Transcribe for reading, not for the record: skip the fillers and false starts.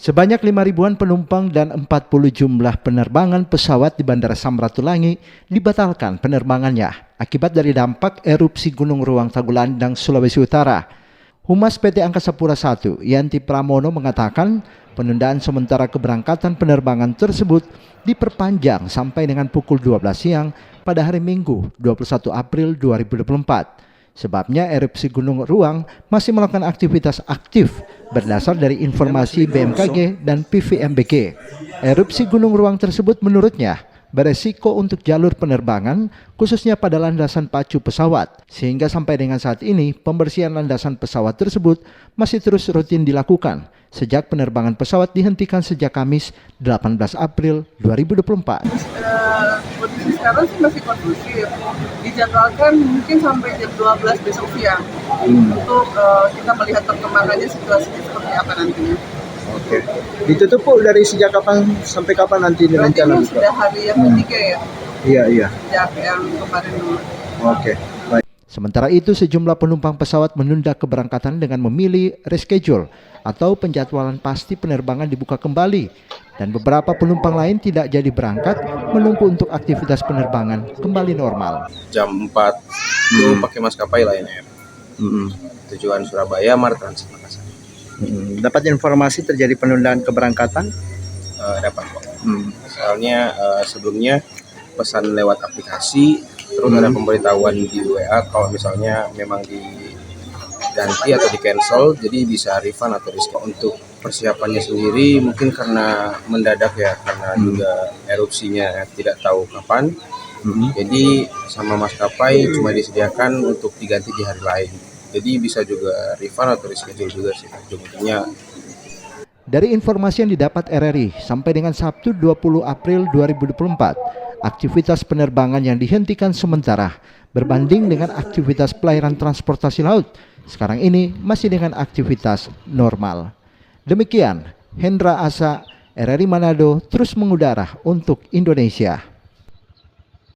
Sebanyak 5 ribuan penumpang dan 40 jumlah penerbangan pesawat di Bandara Samratulangi dibatalkan penerbangannya akibat dari dampak erupsi Gunung Ruang Tagulandang, Sulawesi Utara. Humas PT Angkasa Pura I, Yanti Pramono mengatakan penundaan sementara keberangkatan penerbangan tersebut diperpanjang sampai dengan pukul 12 siang pada hari Minggu 21 April 2024. Sebabnya erupsi Gunung Ruang masih melakukan aktivitas aktif berdasar dari informasi BMKG dan PVMBG. Erupsi Gunung Ruang tersebut menurutnya beresiko untuk jalur penerbangan khususnya pada landasan pacu pesawat. Sehingga sampai dengan saat ini pembersihan landasan pesawat tersebut masih terus rutin dilakukan sejak penerbangan pesawat dihentikan sejak Kamis 18 April 2024. Kondisi sekarang sih masih kondusif. Dijadwalkan mungkin sampai jam 12 besok siang untuk kita melihat perkembangannya situasinya seperti apa nantinya. Oke. Ditutup Bu dari sejak kapan sampai kapan nanti rencana? Sudah hari yang ketiga ya. Iya. Sejak yang kemarin dulu. Oke. Baik. Sementara itu sejumlah penumpang pesawat menunda keberangkatan dengan memilih reschedule atau penjadwalan pasti penerbangan dibuka kembali, dan beberapa penumpang lain tidak jadi berangkat menunggu untuk aktivitas penerbangan kembali normal. Jam 4 itu pakai maskapai Lion Air. Tujuan Surabaya, Mar Transit Makassar. Dapat informasi terjadi penundaan keberangkatan? Dapat kok. Soalnya sebelumnya pesan lewat aplikasi, terus ada pemberitahuan di WA kalau misalnya memang diganti atau di cancel, jadi bisa refund atau diskon. Untuk persiapannya sendiri mungkin karena mendadak ya, karena juga erupsinya tidak tahu kapan. Jadi sama maskapai cuma disediakan untuk diganti di hari lain. Jadi bisa juga refund atau reschedule juga sih ujung-ujungnya. Dari informasi yang didapat RRI sampai dengan Sabtu 20 April 2024, aktivitas penerbangan yang dihentikan sementara berbanding dengan aktivitas pelayaran transportasi laut sekarang ini masih dengan aktivitas normal. Demikian, Hendra Asa, RRI Manado terus mengudara untuk Indonesia.